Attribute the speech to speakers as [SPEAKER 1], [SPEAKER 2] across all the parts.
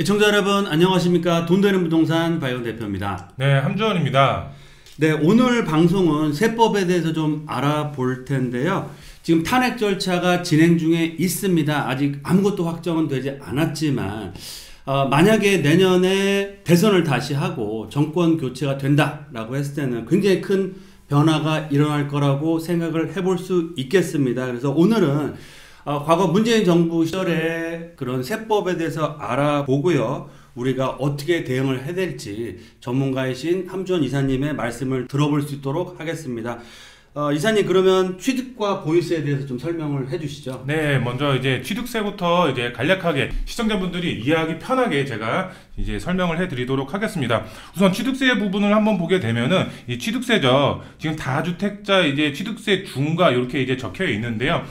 [SPEAKER 1] 시청자 여러분 안녕하십니까? 돈 되는 부동산 바이온 대표입니다.
[SPEAKER 2] 네, 함주원입니다.
[SPEAKER 1] 네, 오늘 방송은 세법에 대해서 좀 알아볼 텐데요. 지금 탄핵 절차가 진행 중에 있습니다. 아직 아무것도 확정은 되지 않았지만 만약에 내년에 대선을 다시 하고 정권 교체가 된다라고 했을 때는 굉장히 큰 변화가 일어날 거라고 생각을 해볼 수 있겠습니다. 그래서 오늘은 과거 문재인 정부 시절에 그런 세법에 대해서 알아보고요. 우리가 어떻게 대응을 해야 될지 전문가이신 함주원 이사님의 말씀을 들어볼 수 있도록 하겠습니다. 이사님, 그러면 취득과 보유세에 대해서 좀 설명을 해주시죠.
[SPEAKER 2] 네, 먼저 이제 취득세부터 이제 간략하게 시청자분들이 이해하기 편하게 제가 이제 설명을 해드리도록 하겠습니다. 우선 취득세 부분을 한번 보게 되면은 이 취득세죠. 지금 다주택자 이제 취득세 중과 이렇게 이제 적혀 있는데요.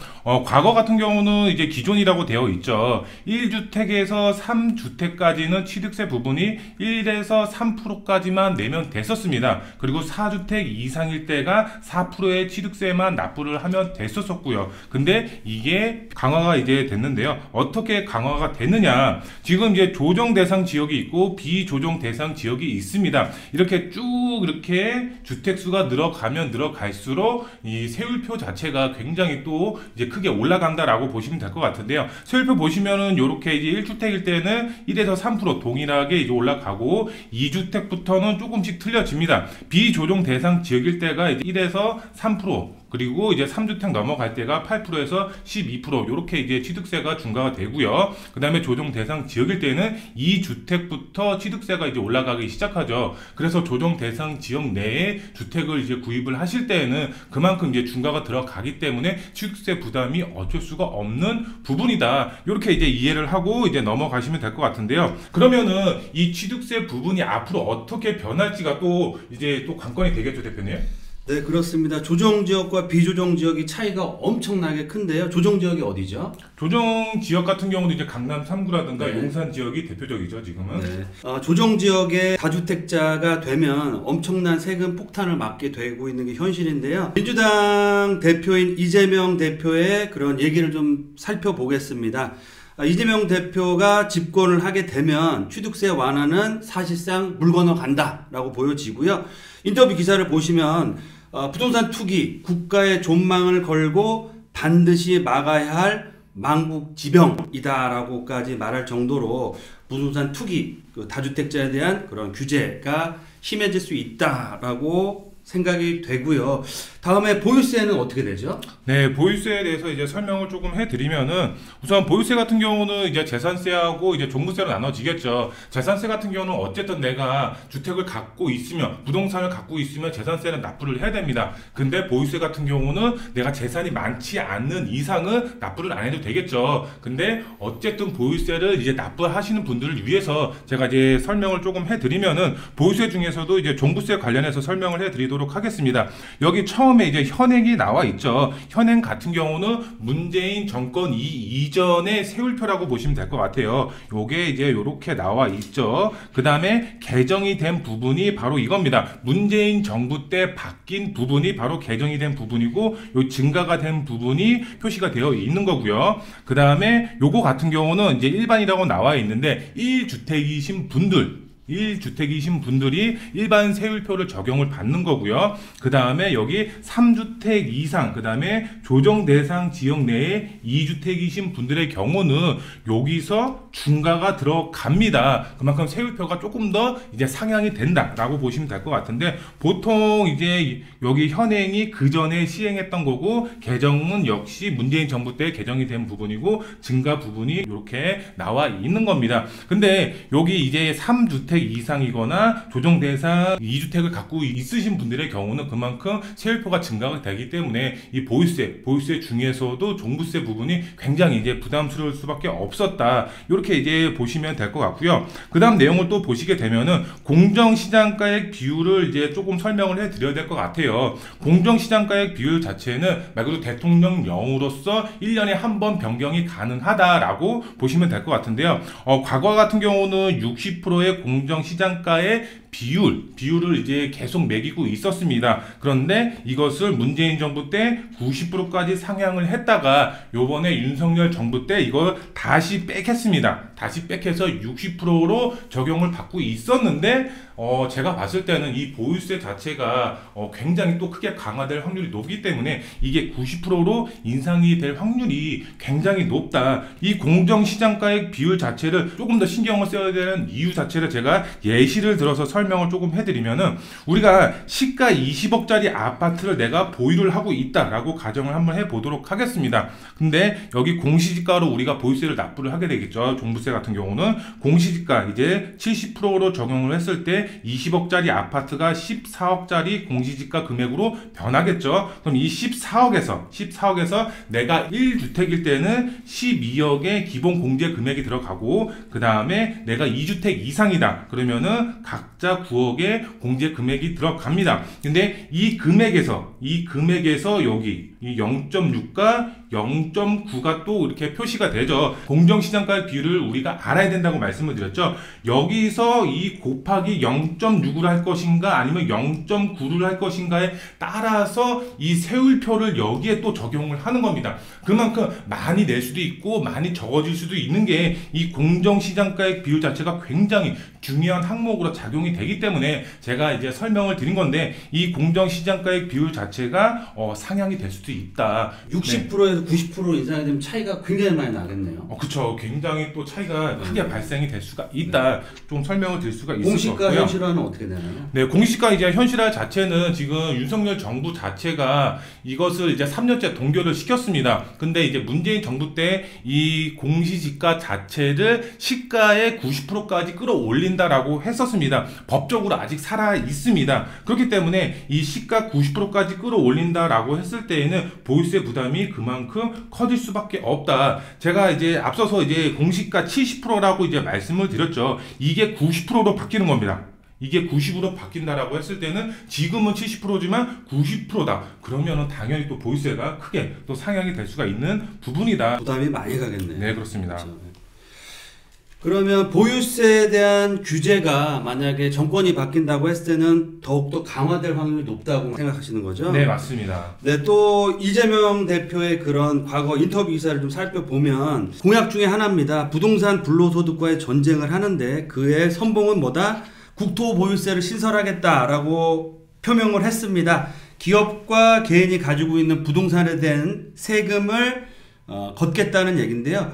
[SPEAKER 2] 과거 같은 경우는 이제 기존이라고 되어 있죠. 1주택에서 3주택까지는 취득세 부분이 1에서 3%까지만 내면 됐었습니다. 그리고 4주택 이상일 때가 4%의 취득세만 납부를 하면 됐었고요. 근데 이게 강화가 이제 됐는데요. 어떻게 강화가 됐느냐? 지금 이제 조정 대상 지역이 있고 비조정 대상 지역이 있습니다. 이렇게 쭉 이렇게 주택수가 늘어가면 늘어갈수록 이 세율표 자체가 굉장히 또 이제 크게 올라간다라고 보시면 될 것 같은데요. 세율표 보시면은 이렇게 이제 1주택일 때는 1에서 3% 동일하게 이제 올라가고 2주택부터는 조금씩 틀려집니다. 비조정 대상 지역일 때가 이제 1에서 3%, 그리고 이제 3주택 넘어갈 때가 8%에서 12% 이렇게 이제 취득세가 중과가 되고요. 그 다음에 조정 대상 지역일 때는 2주택부터 취득세가 이제 올라가기 시작하죠. 그래서 조정 대상 지역 내에 주택을 이제 구입을 하실 때에는 그만큼 이제 중과가 들어가기 때문에 취득세 부담이 어쩔 수가 없는 부분이다. 이렇게 이제 이해를 하고 이제 넘어가시면 될 것 같은데요. 그러면은 이 취득세 부분이 앞으로 어떻게 변할지가 또 이제 또 관건이 되겠죠, 대표님?
[SPEAKER 1] 네, 그렇습니다. 조정지역과 비조정지역이 차이가 엄청나게 큰데요. 조정지역이 어디죠?
[SPEAKER 2] 조정지역 같은 경우도 이제 강남 3구라든가
[SPEAKER 1] 네.
[SPEAKER 2] 용산 지역이 대표적이죠, 지금은.
[SPEAKER 1] 네. 조정지역의 다주택자가 되면 엄청난 세금 폭탄을 맞게 되고 있는 게 현실인데요. 민주당 대표인 이재명 대표의 그런 얘기를 좀 살펴보겠습니다. 이재명 대표가 집권을 하게 되면 취득세 완화는 사실상 물 건너간다라고 보여지고요. 인터뷰 기사를 보시면 부동산 투기, 국가의 존망을 걸고 반드시 막아야 할 망국지병이다라고까지 말할 정도로 부동산 투기, 다주택자에 대한 그런 규제가 심해질 수 있다라고 생각이 되고요. 다음에 보유세는 어떻게 되죠?
[SPEAKER 2] 네, 보유세에 대해서 이제 설명을 조금 해드리면은 우선 보유세 같은 경우는 이제 재산세하고 이제 종부세로 나눠지겠죠. 재산세 같은 경우는 어쨌든 내가 주택을 갖고 있으면, 부동산을 갖고 있으면 재산세는 납부를 해야 됩니다. 근데 보유세 같은 경우는 내가 재산이 많지 않는 이상은 납부를 안 해도 되겠죠. 근데 어쨌든 보유세를 이제 납부하시는 분들을 위해서 제가 이제 설명을 조금 해드리면은 보유세 중에서도 이제 종부세 관련해서 설명을 해드리도록 하겠습니다. 여기 처음에 이제 현행이 나와 있죠. 현행 같은 경우는 문재인 정권 이전의 세율표라고 보시면 될 것 같아요. 요게 이제 요렇게 나와 있죠. 그 다음에 개정이 된 부분이 바로 이겁니다. 문재인 정부 때 바뀐 부분이 바로 개정이 된 부분이고, 요 증가가 된 부분이 표시가 되어 있는 거고요. 그 다음에 요거 같은 경우는 이제 일반이라고 나와 있는데 1주택이신 분들, 1주택이신 분들이 일반 세율표를 적용을 받는 거고요. 그 다음에 여기 3주택 이상, 그 다음에 조정 대상 지역 내에 2주택이신 분들의 경우는 여기서 중과가 들어갑니다. 그만큼 세율표가 조금 더 이제 상향이 된다라고 보시면 될 것 같은데, 보통 이제 여기 현행이 그 전에 시행했던 거고, 개정은 역시 문재인 정부 때 개정이 된 부분이고, 증가 부분이 이렇게 나와 있는 겁니다. 근데 여기 이제 3주택 이상이거나 조정 대상 2주택을 갖고 있으신 분들의 경우는 그만큼 세율표가 증가가 되기 때문에 이 보유세 중에서도 종부세 부분이 굉장히 이제 부담스러울 수밖에 없었다. 이렇게 이제 보시면 될 것 같고요. 그 다음 내용을 또 보시게 되면은 공정시장가액 비율을 이제 조금 설명을 해드려야 될 것 같아요. 공정시장가액 비율 자체는 말 그대로 대통령령으로서 1년에 한 번 변경이 가능하다라고 보시면 될 것 같은데요. 과거 같은 경우는 60%의 공정시장가의 비율을 이제 계속 매기고 있었습니다. 그런데 이것을 문재인 정부 때 90%까지 상향을 했다가 요번에 윤석열 정부 때 이걸 다시 빽했습니다. 다시 빽해서 60%로 적용을 받고 있었는데 제가 봤을 때는 이 보유세 자체가 굉장히 또 크게 강화될 확률이 높기 때문에 이게 90%로 인상이 될 확률이 굉장히 높다. 이 공정시장가액 비율 자체를 조금 더 신경을 써야 되는 이유 자체를 제가 예시를 들어서 설명을 조금 해드리면은, 우리가 시가 20억짜리 아파트를 내가 보유를 하고 있다라고 가정을 한번 해보도록 하겠습니다. 근데 여기 공시지가로 우리가 보유세를 납부를 하게 되겠죠. 종부세 같은 경우는 공시지가 이제 70%로 적용을 했을 때 20억짜리 아파트가 14억짜리 공시지가 금액으로 변하겠죠. 그럼 이 14억에서 내가 1주택일 때는 12억의 기본 공제 금액이 들어가고, 그 다음에 내가 2주택 이상이다 그러면은 각자 9억의 공제 금액이 들어갑니다. 근데 이 금액에서 여기 이 0.6과 0.9가 또 이렇게 표시가 되죠. 공정시장가액 비율을 우리가 알아야 된다고 말씀을 드렸죠. 여기서 이 곱하기 0.6을 할 것인가 아니면 0.9를 할 것인가에 따라서 이 세율표를 여기에 또 적용을 하는 겁니다. 그만큼 많이 낼 수도 있고 많이 적어질 수도 있는 게 이 공정시장가액 비율 자체가 굉장히 중요한 항목으로 작용이 되기 때문에 제가 이제 설명을 드린 건데, 이 공정시장가액 비율 자체가 상향이 될 수도 있다.
[SPEAKER 1] 60%에서 90% 인상이 되면 차이가 굉장히 많이 나겠네요.
[SPEAKER 2] 그렇죠. 굉장히 또 차이가 크게 발생이 될 수가 있다. 좀 설명을 드릴 수가 있을 것
[SPEAKER 1] 공시가
[SPEAKER 2] 같고요.
[SPEAKER 1] 현실화는 어떻게 되나요?
[SPEAKER 2] 네, 공시가 이제 현실화 자체는 지금 윤석열 정부 자체가 이것을 이제 3년째 동결을 시켰습니다. 근데 이제 문재인 정부 때 이 공시지가 자체를 시가의 90%까지 끌어올린다라고 했었습니다. 법적으로 아직 살아 있습니다. 그렇기 때문에 이 시가 90%까지 끌어올린다라고 했을 때에는 보유세 부담이 그만큼 커질 수밖에 없다. 제가 이제 앞서서 이제 공시가 70%라고 이제 말씀을 드렸죠. 이게 90%로 바뀌는 겁니다. 이게 90으로 바뀐다라고 했을 때는 지금은 70%지만 90%다. 그러면은 당연히 또 보유세가 크게 또 상향이 될 수가 있는 부분이다.
[SPEAKER 1] 부담이 많이 가겠네요.
[SPEAKER 2] 네, 그렇습니다.
[SPEAKER 1] 그렇죠. 그러면 보유세에 대한 규제가 만약에 정권이 바뀐다고 했을 때는 더욱더 강화될 확률이 높다고 생각하시는 거죠?
[SPEAKER 2] 네, 맞습니다.
[SPEAKER 1] 네, 또 이재명 대표의 그런 과거 인터뷰 기사를 좀 살펴보면 공약 중에 하나입니다. 부동산 불로소득과의 전쟁을 하는데 그의 선봉은 뭐다? 국토 보유세를 신설하겠다라고 표명을 했습니다. 기업과 개인이 가지고 있는 부동산에 대한 세금을 걷겠다는 얘기인데요.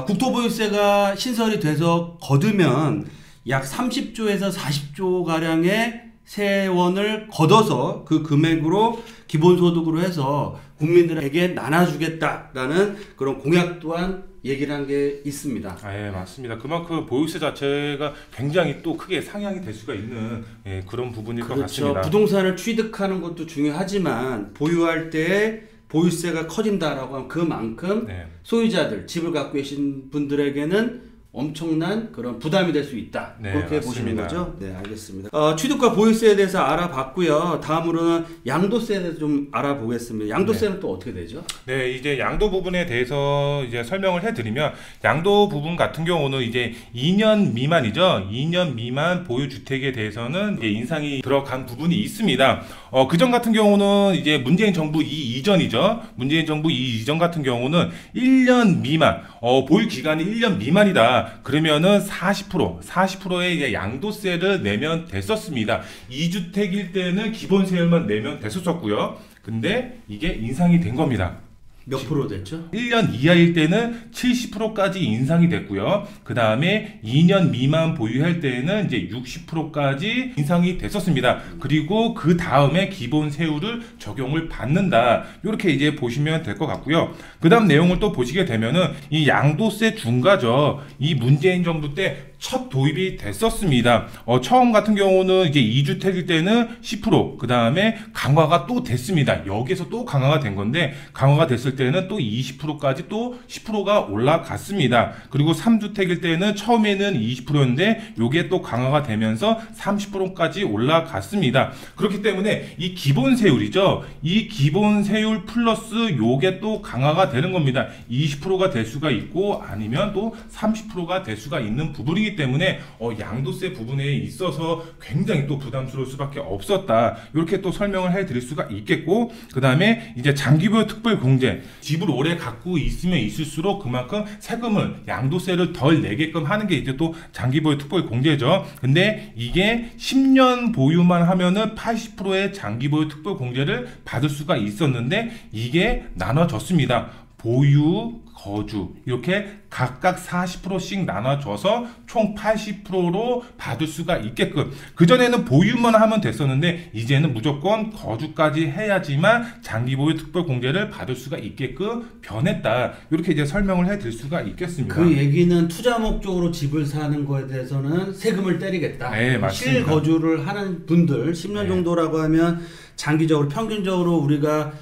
[SPEAKER 1] 국토보유세가 신설이 돼서 거두면 약 30조에서 40조 가량의 세원을 걷어서 그 금액으로 기본소득으로 해서 국민들에게 나눠주겠다라는 그런 공약 또한 얘기를 한 게 있습니다.
[SPEAKER 2] 예, 맞습니다. 그만큼 보유세 자체가 굉장히 또 크게 상향이 될 수가 있는 그런 부분일 것 같습니다.
[SPEAKER 1] 부동산을 취득하는 것도 중요하지만 보유할 때 보유세가 커진다라고 하면 그만큼 소유자들, 집을 갖고 계신 분들에게는 엄청난 그런 부담이 될 수 있다.
[SPEAKER 2] 네,
[SPEAKER 1] 그렇게
[SPEAKER 2] 맞습니다.
[SPEAKER 1] 보시는 거죠? 네, 알겠습니다. 취득과 보유세에 대해서 알아봤고요. 다음으로는 양도세에 대해서 좀 알아보겠습니다. 양도세는 또 어떻게 되죠?
[SPEAKER 2] 네, 이제 양도 부분에 대해서 이제 설명을 해드리면, 양도 부분 같은 경우는 이제 2년 미만이죠. 2년 미만 보유 주택에 대해서는 이제 인상이 들어간 부분이 있습니다. 그전 같은 경우는 이제 문재인 정부 이전이죠. 문재인 정부 이전 같은 경우는 1년 미만, 보유 기간이 1년 미만이다. 그러면은 40%의 이제 양도세를 내면 됐었습니다. 2주택일 때는 기본세율만 내면 됐었고요. 근데 이게 인상이 된 겁니다.
[SPEAKER 1] 몇 프로 됐죠?
[SPEAKER 2] 1년 이하일 때는 70%까지 인상이 됐고요. 그 다음에 2년 미만 보유할 때는 이제 60%까지 인상이 됐었습니다. 그리고 그 다음에 기본 세율을 적용을 받는다. 이렇게 이제 보시면 될 것 같고요. 그 다음 내용을 또 보시게 되면은 이 양도세 중과죠. 이 문재인 정부 때 첫 도입이 됐었습니다. 처음 같은 경우는 이제 2주택일 때는 10%, 그 다음에 강화가 또 됐습니다. 여기서 또 강화가 된 건데, 강화가 됐을 때는 또 20%까지 또 10%가 올라갔습니다. 그리고 3주택일 때는 처음에는 20%였는데 요게 또 강화가 되면서 30%까지 올라갔습니다. 그렇기 때문에 이 기본 세율이죠. 이 기본 세율 플러스 요게 또 강화가 되는 겁니다. 20%가 될 수가 있고 아니면 또 30%가 될 수가 있는 부분이기 부분이기 때문에 양도세 부분에 있어서 굉장히 또 부담스러울 수밖에 없었다. 이렇게 또 설명을 해드릴 수가 있겠고, 그 다음에 이제 장기보유 특별공제, 집을 오래 갖고 있으면 있을수록 그만큼 세금을 양도세를 덜 내게끔 하는 게 이제 또 장기보유 특별공제죠. 근데 이게 10년 보유만 하면은 80%의 장기보유 특별공제를 받을 수가 있었는데 이게 나눠졌습니다. 보유, 거주 이렇게 각각 40%씩 나눠줘서 총 80%로 받을 수가 있게끔, 그전에는 보유만 하면 됐었는데 이제는 무조건 거주까지 해야지만 장기보유 특별공제를 받을 수가 있게끔 변했다. 이렇게 이제 설명을 해드릴 수가 있겠습니다.
[SPEAKER 1] 그 얘기는 투자 목적으로 집을 사는 거에 대해서는 세금을 때리겠다.
[SPEAKER 2] 네, 맞습니다.
[SPEAKER 1] 실거주를 하는 분들 10년
[SPEAKER 2] 네.
[SPEAKER 1] 정도라고 하면 장기적으로 평균적으로 우리가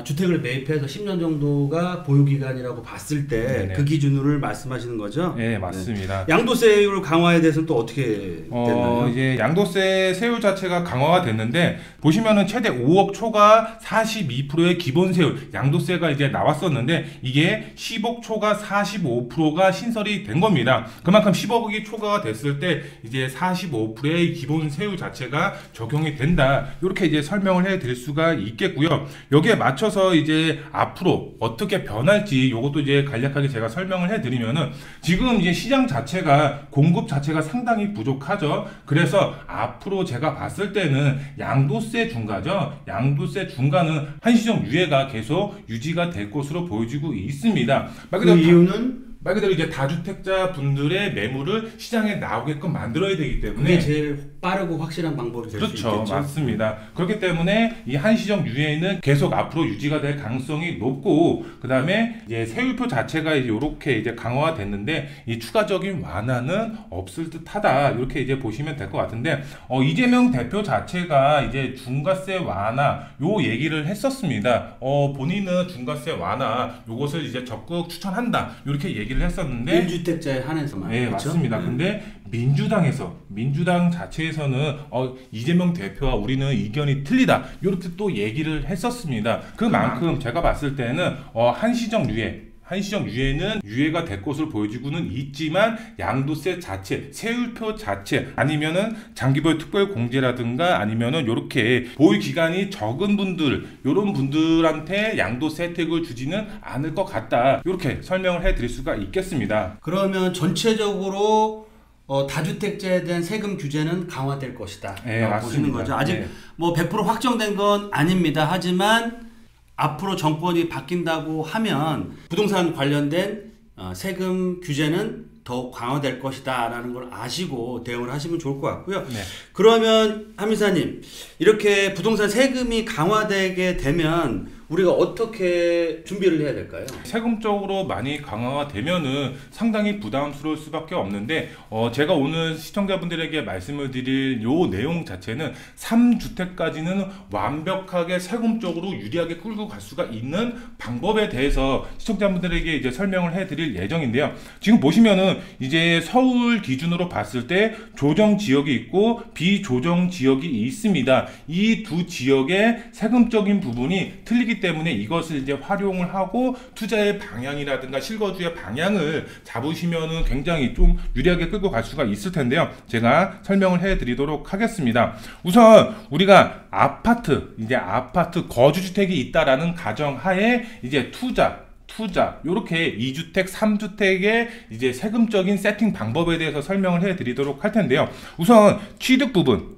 [SPEAKER 1] 주택을 매입해서 10년 정도가 보유기간이라고 봤을 때 그 기준으로 말씀하시는 거죠?
[SPEAKER 2] 네, 맞습니다.
[SPEAKER 1] 네. 양도세율 강화에 대해서는 또 어떻게 됐나요?
[SPEAKER 2] 이제 양도세 세율 자체가 강화가 됐는데 보시면은 최대 5억 초과 42%의 기본세율 양도세가 이제 나왔었는데 이게 10억 초과 45%가 신설이 된 겁니다. 그만큼 10억이 초과가 됐을 때 이제 45%의 기본세율 자체가 적용이 된다. 이렇게 이제 설명을 해드릴 수가 있겠고요. 여기에 맞춰서 이제 앞으로 어떻게 변할지 이것도 이제 간략하게 제가 설명을 해드리면은, 지금 이제 시장 자체가 공급 자체가 상당히 부족하죠. 그래서 앞으로 제가 봤을 때는 양도세 중과죠. 양도세 중과는 한시적 유예가 계속 유지가 될 것으로 보여지고 있습니다.
[SPEAKER 1] 그 이유는
[SPEAKER 2] 말 그대로 이제 다주택자 분들의 매물을 시장에 나오게끔 만들어야 되기 때문에
[SPEAKER 1] 그게 제일 빠르고 확실한 방법이 될 수 있겠죠.
[SPEAKER 2] 그렇죠. 맞습니다. 그렇기 때문에 이 한시적 유예는 계속 앞으로 유지가 될 가능성이 높고, 그 다음에 이제 세율표 자체가 이제 이렇게 이제 강화가 됐는데 이 추가적인 완화는 없을 듯하다. 이렇게 이제 보시면 될 것 같은데, 이재명 대표 자체가 이제 중과세 완화 요 얘기를 했었습니다. 본인은 중과세 완화 요것을 이제 적극 추천한다. 이렇게 얘기를 했었는데
[SPEAKER 1] 1주택자에 한해서만.
[SPEAKER 2] 네,
[SPEAKER 1] 그렇죠?
[SPEAKER 2] 맞습니다. 근데 민주당 자체에서는 이재명 대표와 우리는 의견이 틀리다. 이렇게 또 얘기를 했었습니다. 그만큼 제가 봤을 때는 한시적 유예는 유예가 될 것으로 보여지고는 있지만 양도세 자체, 세율표 자체 아니면은 장기보유 특별공제라든가 아니면은 요렇게 보유 기간이 적은 분들, 요런 분들한테 양도세 혜택을 주지는 않을 것 같다. 이렇게 설명을 해드릴 수가 있겠습니다.
[SPEAKER 1] 그러면 전체적으로 다주택자에 대한 세금 규제는 강화될 것이다.
[SPEAKER 2] 네, 맞습니다.
[SPEAKER 1] 보시는 거죠. 아직
[SPEAKER 2] 네.
[SPEAKER 1] 뭐 100% 확정된 건 아닙니다. 하지만 앞으로 정권이 바뀐다고 하면 부동산 관련된 세금 규제는 더욱 강화될 것이다 라는 걸 아시고 대응을 하시면 좋을 것 같고요.
[SPEAKER 2] 네.
[SPEAKER 1] 그러면 한미사님, 이렇게 부동산 세금이 강화되게 되면 우리가 어떻게 준비를 해야 될까요?
[SPEAKER 2] 세금적으로 많이 강화가 되면은 상당히 부담스러울 수밖에 없는데, 제가 오늘 시청자분들에게 말씀을 드릴 요 내용 자체는 3주택까지는 완벽하게 세금적으로 유리하게 끌고 갈 수가 있는 방법에 대해서 시청자분들에게 이제 설명을 해드릴 예정인데요. 지금 보시면은 이제 서울 기준으로 봤을 때 조정 지역이 있고 비조정 지역이 있습니다. 이 두 지역의 세금적인 부분이 틀리기 때문에 이것을 이제 활용을 하고 투자의 방향이라든가 실거주의 방향을 잡으시면은 굉장히 좀 유리하게 끌고 갈 수가 있을 텐데요. 제가 설명을 해 드리도록 하겠습니다. 우선 우리가 아파트 거주주택이 있다라는 가정하에 이제 투자 요렇게 2주택, 3주택의 이제 세금적인 세팅 방법에 대해서 설명을 해 드리도록 할 텐데요. 우선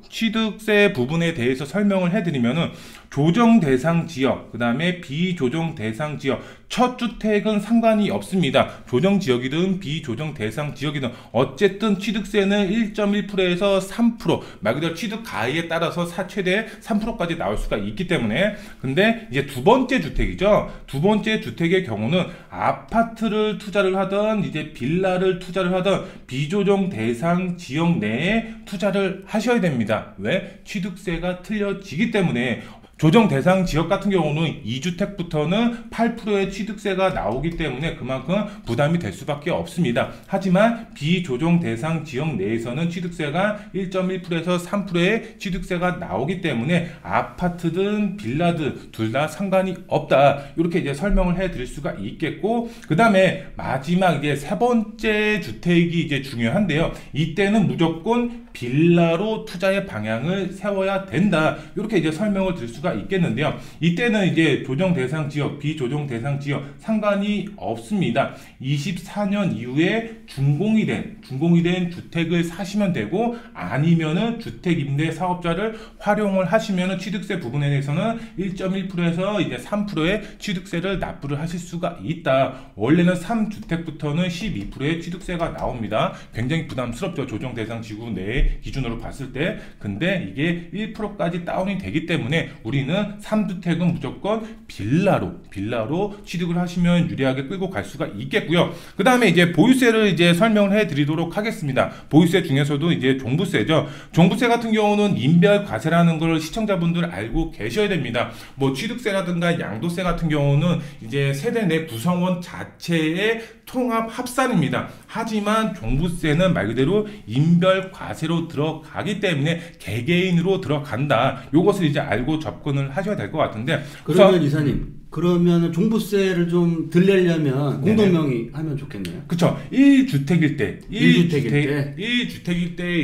[SPEAKER 2] 취득세 부분에 대해서 설명을 해 드리면은 조정 대상 지역, 그 다음에 비조정 대상 지역, 첫 주택은 상관이 없습니다. 조정 지역이든 비조정 대상 지역이든 어쨌든 취득세는 1.1%에서 3%, 말 그대로 취득 가액에 따라서 최대 3%까지 나올 수가 있기 때문에. 근데 이제 두 번째 주택이죠. 두 번째 주택의 경우는 아파트를 투자를 하던 이제 빌라를 투자를 하던 비조정 대상 지역 내에 투자를 하셔야 됩니다. 왜? 취득세가 틀려지기 때문에. 조정 대상 지역 같은 경우는 2주택부터는 8%의 취득세가 나오기 때문에 그만큼 부담이 될 수밖에 없습니다. 하지만 비조정 대상 지역 내에서는 취득세가 1.1%에서 3%의 취득세가 나오기 때문에 아파트든 빌라든 둘 다 상관이 없다. 이렇게 이제 설명을 해 드릴 수가 있겠고, 그 다음에 마지막 이제 세 번째 주택이 이제 중요한데요. 이때는 무조건 빌라로 투자의 방향을 세워야 된다. 이렇게 이제 설명을 드릴 수가 있겠는데요. 이때는 이제 조정 대상 지역, 비조정 대상 지역 상관이 없습니다. 24년 이후에 준공이 된 주택을 사시면 되고, 아니면은 주택임대 사업자를 활용을 하시면은 취득세 부분에 대해서는 1.1%에서 이제 3%의 취득세를 납부를 하실 수가 있다. 원래는 3주택부터는 12%의 취득세가 나옵니다. 굉장히 부담스럽죠. 조정 대상 지구 내에 기준으로 봤을 때. 근데 이게 1%까지 다운이 되기 때문에 우리는 3주택은 무조건 빌라로 취득을 하시면 유리하게 끌고 갈 수가 있겠고요. 그 다음에 이제 보유세를 이제 설명을 해 드리도록 하겠습니다. 보유세 중에서도 이제 종부세죠. 종부세 같은 경우는 인별 과세라는 걸 시청자분들 알고 계셔야 됩니다. 뭐 취득세라든가 양도세 같은 경우는 이제 세대 내 구성원 자체의 통합 합산입니다. 하지만 종부세는 말 그대로 인별 과세로 들어가기 때문에 개개인으로 들어간다. 요것을 이제 알고 접근을 하셔야 될 것 같은데,
[SPEAKER 1] 그러면 이사님, 그러면 종부세를 좀 덜 내려면 공동명의 하면 좋겠네요.
[SPEAKER 2] 그쵸. 1주택일 때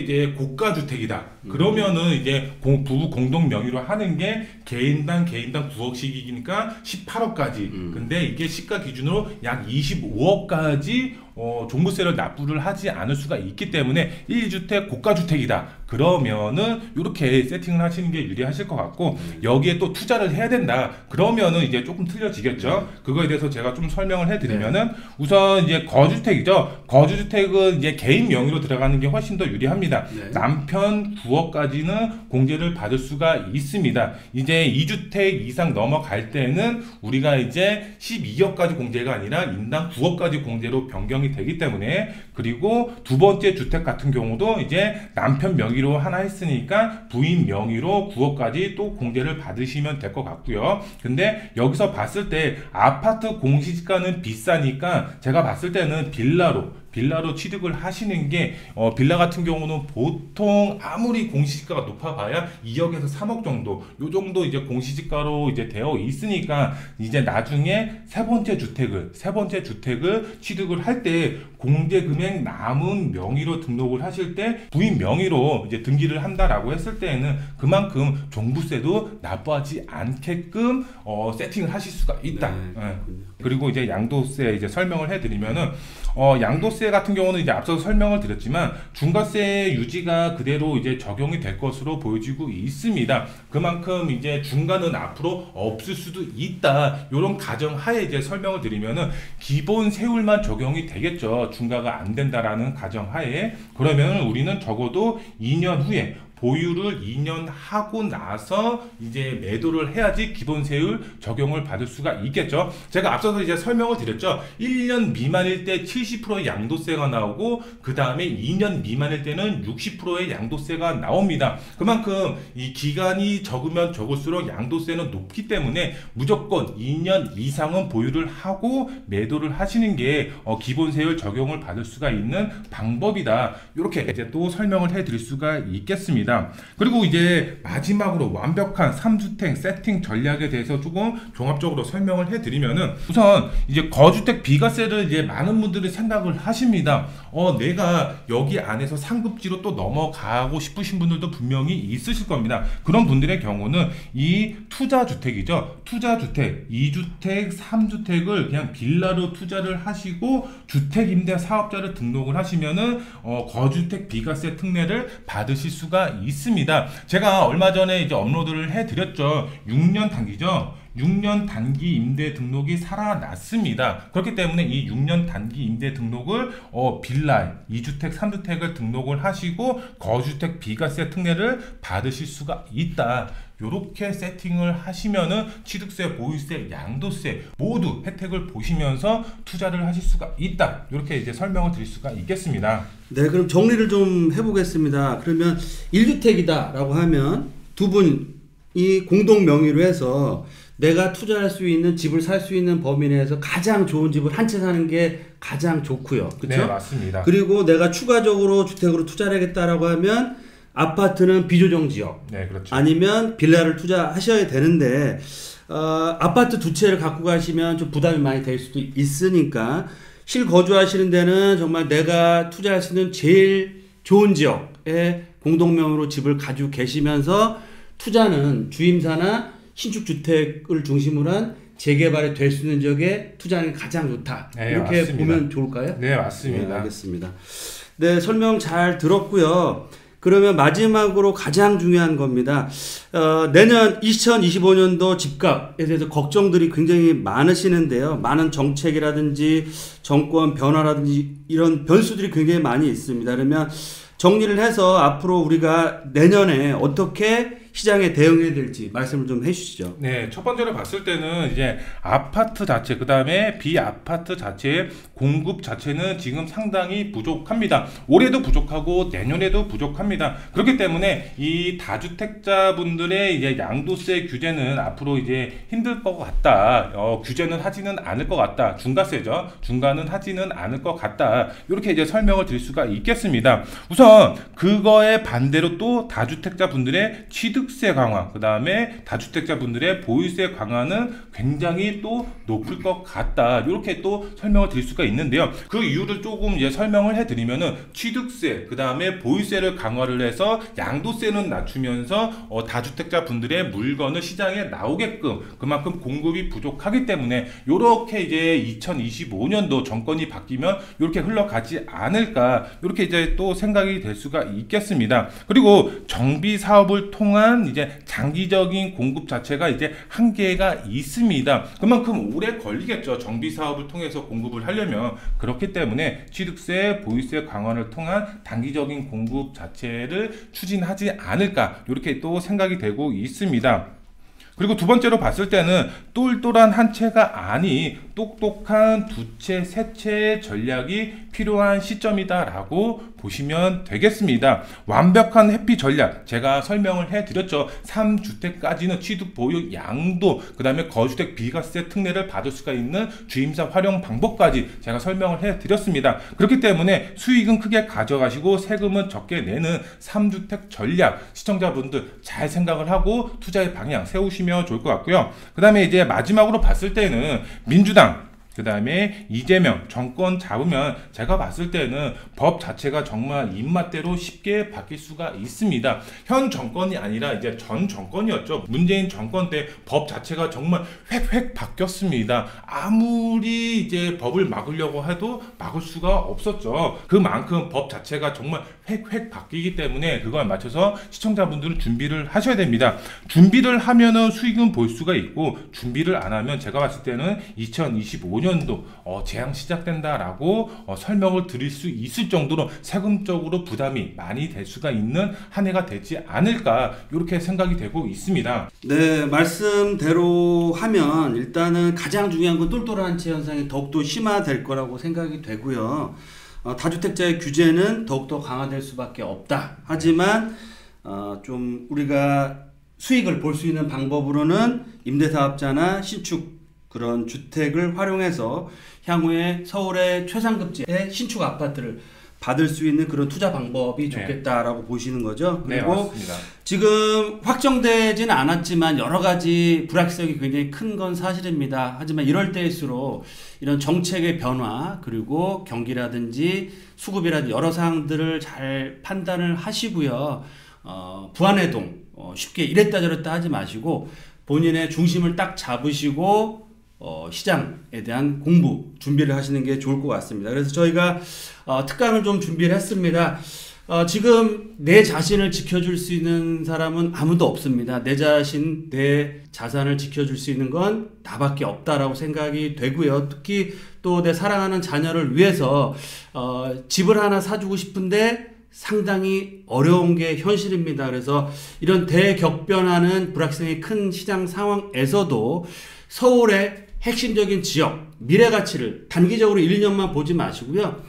[SPEAKER 2] 이제 고가주택이다. 그러면은 이제 부부 공동 명의로 하는 게 개인당 9억씩이니까 18억까지. 근데 이게 시가 기준으로 약 25억까지 종부세를 납부를 하지 않을 수가 있기 때문에 1주택 고가주택이다. 그러면은 이렇게 세팅을 하시는 게 유리하실 것 같고, 여기에 또 투자를 해야 된다. 그러면은 이제 조금 틀려지겠죠. 그거에 대해서 제가 좀 설명을 해드리면은, 우선 이제 거주택이죠. 거주주택은 이제 개인 명의로 들어가는 게 훨씬 더 유리합니다. 남편 9억까지는 공제를 받을 수가 있습니다. 이제 2주택 이상 넘어갈 때는 우리가 이제 12억까지 공제가 아니라 인당 9억까지 공제로 변경이 되기 때문에, 그리고 두 번째 주택 같은 경우도 이제 남편 명의로 하나 했으니까 부인 명의로 9억까지 또 공제를 받으시면 될 것 같고요. 근데 여기서 봤을 때 아파트 공시지가는 비싸니까 제가 봤을 때는 빌라로 취득을 하시는 게, 빌라 같은 경우는 보통 아무리 공시지가가 높아봐야 2억에서 3억 정도, 요 정도 이제 공시지가로 이제 되어 있으니까, 이제 나중에 세 번째 주택을 취득을 할 때 공제 금액 남은 명의로 등록을 하실 때 부인 명의로 이제 등기를 한다라고 했을 때에는 그만큼 종부세도 납부하지 않게끔 세팅을 하실 수가 있다. 그리고 이제 양도세 이제 설명을 해드리면은, 양도세 같은 경우는 이제 앞서 설명을 드렸지만 중과세 유지가 그대로 이제 적용이 될 것으로 보여지고 있습니다. 그만큼 이제 중과는 앞으로 없을 수도 있다. 이런 가정하에 이제 설명을 드리면은 기본 세율만 적용이 되겠죠. 중과가 안 된다라는 가정하에. 그러면 우리는 적어도 2년 후에 보유를 2년 하고 나서 이제 매도를 해야지 기본세율 적용을 받을 수가 있겠죠. 제가 앞서서 이제 설명을 드렸죠. 1년 미만일 때 70% 양도세가 나오고, 그 다음에 2년 미만일 때는 60%의 양도세가 나옵니다. 그만큼 이 기간이 적으면 적을수록 양도세는 높기 때문에 무조건 2년 이상은 보유를 하고 매도를 하시는 게 기본세율 적용을 받을 수가 있는 방법이다. 이렇게 이제 또 설명을 해 드릴 수가 있겠습니다. 그리고 이제 마지막으로 완벽한 3주택 세팅 전략에 대해서 조금 종합적으로 설명을 해드리면은, 우선 이제 거주택 비과세를 이제 많은 분들이 생각을 하십니다. 내가 여기 안에서 상급지로 또 넘어가고 싶으신 분들도 분명히 있으실 겁니다. 그런 분들의 경우는 이 투자주택이죠. 투자주택, 2주택, 3주택을 그냥 빌라로 투자를 하시고 주택임대 사업자를 등록을 하시면은 거주택 비과세 특례를 받으실 수가 있습니다. 제가 얼마 전에 이제 업로드를 해드렸죠. 6년 단기죠. 6년 단기 임대 등록이 살아났습니다. 그렇기 때문에 이 6년 단기 임대 등록을 빌라 2주택 3주택을 등록을 하시고 거주택 비과세 특례를 받으실 수가 있다. 요렇게 세팅을 하시면은 취득세, 보유세, 양도세 모두 혜택을 보시면서 투자를 하실 수가 있다. 이렇게 이제 설명을 드릴 수가 있겠습니다.
[SPEAKER 1] 네, 그럼 정리를 좀 해보겠습니다. 그러면 1주택이다 라고 하면 두 분이 이 공동 명의로 해서 내가 투자할 수 있는 집을 살 수 있는 범위 내에서 가장 좋은 집을 한 채 사는 게 가장 좋고요. 그렇죠?
[SPEAKER 2] 네, 맞습니다.
[SPEAKER 1] 그리고 내가 추가적으로 주택으로 투자를 하겠다라고 하면 아파트는 비조정 지역,
[SPEAKER 2] 네, 그렇죠.
[SPEAKER 1] 아니면 빌라를 투자하셔야 되는데 아파트 두 채를 갖고 가시면 좀 부담이 많이 될 수도 있으니까 실거주하시는 데는 정말 내가 투자할 수 있는 제일 좋은 지역에 공동명의로 집을 가지고 계시면서 투자는 주임사나 신축주택을 중심으로 한 재개발이 될 수 있는 지역에 투자하는 게 가장 좋다.
[SPEAKER 2] 네,
[SPEAKER 1] 이렇게
[SPEAKER 2] 맞습니다.
[SPEAKER 1] 보면 좋을까요?
[SPEAKER 2] 네, 맞습니다.
[SPEAKER 1] 네, 알겠습니다. 네, 설명 잘 들었고요. 그러면 마지막으로 가장 중요한 겁니다. 내년 2025년도 집값에 대해서 걱정들이 굉장히 많으시는데요. 많은 정책이라든지 정권 변화라든지 이런 변수들이 굉장히 많이 있습니다. 그러면 정리를 해서 앞으로 우리가 내년에 어떻게 시장에 대응해야 될지 말씀을 좀 해주시죠.
[SPEAKER 2] 네, 첫 번째로 봤을 때는 이제 아파트 자체, 그 다음에 비아파트 자체의 공급 자체는 지금 상당히 부족합니다. 올해도 부족하고 내년에도 부족합니다. 그렇기 때문에 이 다주택자분들의 이제 양도세 규제는 앞으로 이제 힘들 것 같다. 규제는 하지는 않을 것 같다. 중과세죠. 중과는 하지는 않을 것 같다. 이렇게 이제 설명을 드릴 수가 있겠습니다. 우선 그거에 반대로 또 다주택자분들의 취득세 강화, 그 다음에 다주택자분들의 보유세 강화는 굉장히 또 높을 것 같다. 이렇게 또 설명을 드릴 수가 있는데요. 그 이유를 조금 이제 설명을 해드리면은 취득세, 그 다음에 보유세를 강화를 해서 양도세는 낮추면서 다주택자분들의 물건을 시장에 나오게끔 그만큼 공급이 부족하기 때문에 이렇게 이제 2025년도 정권이 바뀌면 이렇게 흘러가지 않을까, 이렇게 이제 또 생각이 될 수가 있겠습니다. 그리고 정비 사업을 통한 이제 장기적인 공급 자체가 이제 한계가 있습니다. 그만큼 오래 걸리겠죠. 정비 사업을 통해서 공급을 하려면. 그렇기 때문에 취득세, 보유세 강화를 통한 단기적인 공급 자체를 추진하지 않을까, 이렇게 또 생각이 되고 있습니다. 그리고 두 번째로 봤을 때는 똘똘한 한 채가 아닌 똑똑한 두 채, 세 채의 전략이 필요한 시점이다라고 보시면 되겠습니다. 완벽한 회피 전략 제가 설명을 해드렸죠. 3주택까지는 취득, 보유, 양도, 그 다음에 거주택 비과세 특례를 받을 수가 있는 주임사 활용 방법까지 제가 설명을 해드렸습니다. 그렇기 때문에 수익은 크게 가져가시고 세금은 적게 내는 3주택 전략, 시청자분들 잘 생각을 하고 투자의 방향 세우시면 좋을 것 같고요. 그 다음에 이제 마지막으로 봤을 때는 민주당, 그 다음에 이재명 정권 잡으면 제가 봤을 때는 법 자체가 정말 입맛대로 쉽게 바뀔 수가 있습니다. 현 정권이 아니라 이제 전 정권이었죠. 문재인 정권 때 법 자체가 정말 획획 바뀌었습니다. 아무리 이제 법을 막으려고 해도 막을 수가 없었죠. 그만큼 법 자체가 정말 획획 바뀌기 때문에 그거에 맞춰서 시청자분들은 준비를 하셔야 됩니다. 준비를 하면은 수익은 볼 수가 있고, 준비를 안 하면 제가 봤을 때는 2025년도 재앙 시작된다라고 설명을 드릴 수 있을 정도로 세금적으로 부담이 많이 될 수가 있는 한 해가 되지 않을까, 이렇게 생각이 되고 있습니다.
[SPEAKER 1] 네, 말씀대로 하면 일단은 가장 중요한 건 똘똘한 채 현상이 더욱더 심화될 거라고 생각이 되고요. 다주택자의 규제는 더욱더 강화될 수밖에 없다. 하지만 좀 우리가 수익을 볼 수 있는 방법으로는 임대사업자나 신축 그런 주택을 활용해서 향후에 서울의 최상급지의 신축 아파트를 받을 수 있는 그런 투자 방법이 좋겠다라고 보시는 거죠. 그리고
[SPEAKER 2] 네, 맞습니다.
[SPEAKER 1] 지금 확정되지는 않았지만 여러 가지 불확실성이 굉장히 큰 건 사실입니다. 하지만 이럴 때일수록 이런 정책의 변화, 그리고 경기라든지 수급이라든지 여러 사항들을 잘 판단을 하시고요. 부안해동 쉽게 이랬다 저랬다 하지 마시고 본인의 중심을 딱 잡으시고 시장에 대한 공부 준비를 하시는 게 좋을 것 같습니다. 그래서 저희가 특강을 좀 준비를 했습니다. 지금 내 자신을 지켜줄 수 있는 사람은 아무도 없습니다. 내 자신, 내 자산을 지켜줄 수 있는 건 나밖에 없다라고 생각이 되고요. 특히 또 내 사랑하는 자녀를 위해서 집을 하나 사주고 싶은데 상당히 어려운 게 현실입니다. 그래서 이런 대격변하는 불확실성이 큰 시장 상황에서도 서울의 핵심적인 지역, 미래 가치를 단기적으로 1년만 보지 마시고요.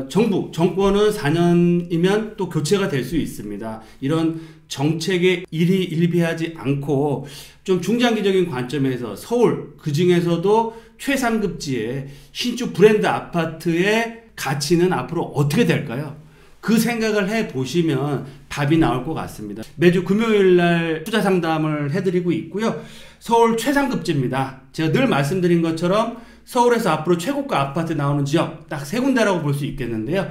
[SPEAKER 1] 정권은 4년이면 또 교체가 될 수 있습니다. 이런 정책에 일희일비하지 않고 좀 중장기적인 관점에서 서울 그 중에서도 최상급지의 신축 브랜드 아파트의 가치는 앞으로 어떻게 될까요? 그 생각을 해보시면 답이 나올 것 같습니다. 매주 금요일 날 투자 상담을 해드리고 있고요. 서울 최상급지입니다. 제가 늘 말씀드린 것처럼 서울에서 앞으로 최고가 아파트 나오는 지역 딱 세 군데라고 볼 수 있겠는데요.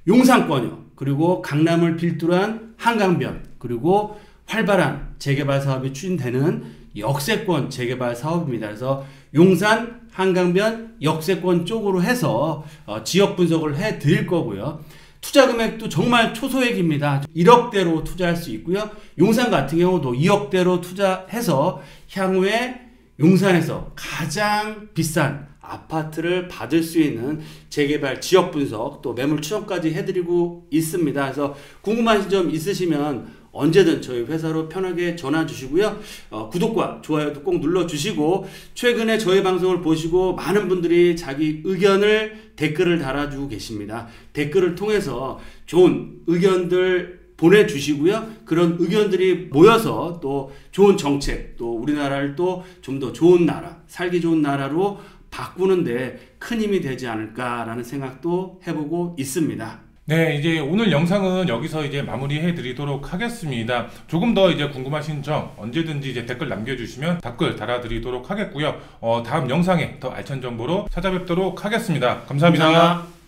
[SPEAKER 1] 용산권이요. 그리고 강남을 필두로 한강변, 그리고 활발한 재개발 사업이 추진되는 역세권 재개발 사업입니다. 그래서 용산, 한강변, 역세권 쪽으로 해서 지역 분석을 해드릴 거고요. 투자 금액도 정말 초소액입니다. 1억대로 투자할 수 있고요. 용산 같은 경우도 2억대로 투자해서 향후에 용산에서 가장 비싼 아파트를 받을 수 있는 재개발 지역 분석 또 매물 추천까지 해드리고 있습니다. 그래서 궁금하신 점 있으시면 언제든 저희 회사로 편하게 전화 주시고요. 구독과 좋아요도 꼭 눌러주시고 최근에 저희 방송을 보시고 많은 분들이 자기 의견을 댓글을 달아주고 계십니다. 댓글을 통해서 좋은 의견들 보내주시고요. 그런 의견들이 모여서 또 좋은 정책, 또 우리나라를 또 좀 더 좋은 나라, 살기 좋은 나라로 바꾸는데 큰 힘이 되지 않을까라는 생각도 해보고 있습니다.
[SPEAKER 2] 네, 이제 오늘 영상은 여기서 이제 마무리해 드리도록 하겠습니다. 조금 더 이제 궁금하신 점 언제든지 이제 댓글 남겨주시면 댓글 달아드리도록 하겠고요. 다음 영상에 더 알찬 정보로 찾아뵙도록 하겠습니다. 감사합니다.
[SPEAKER 1] 감사합니다.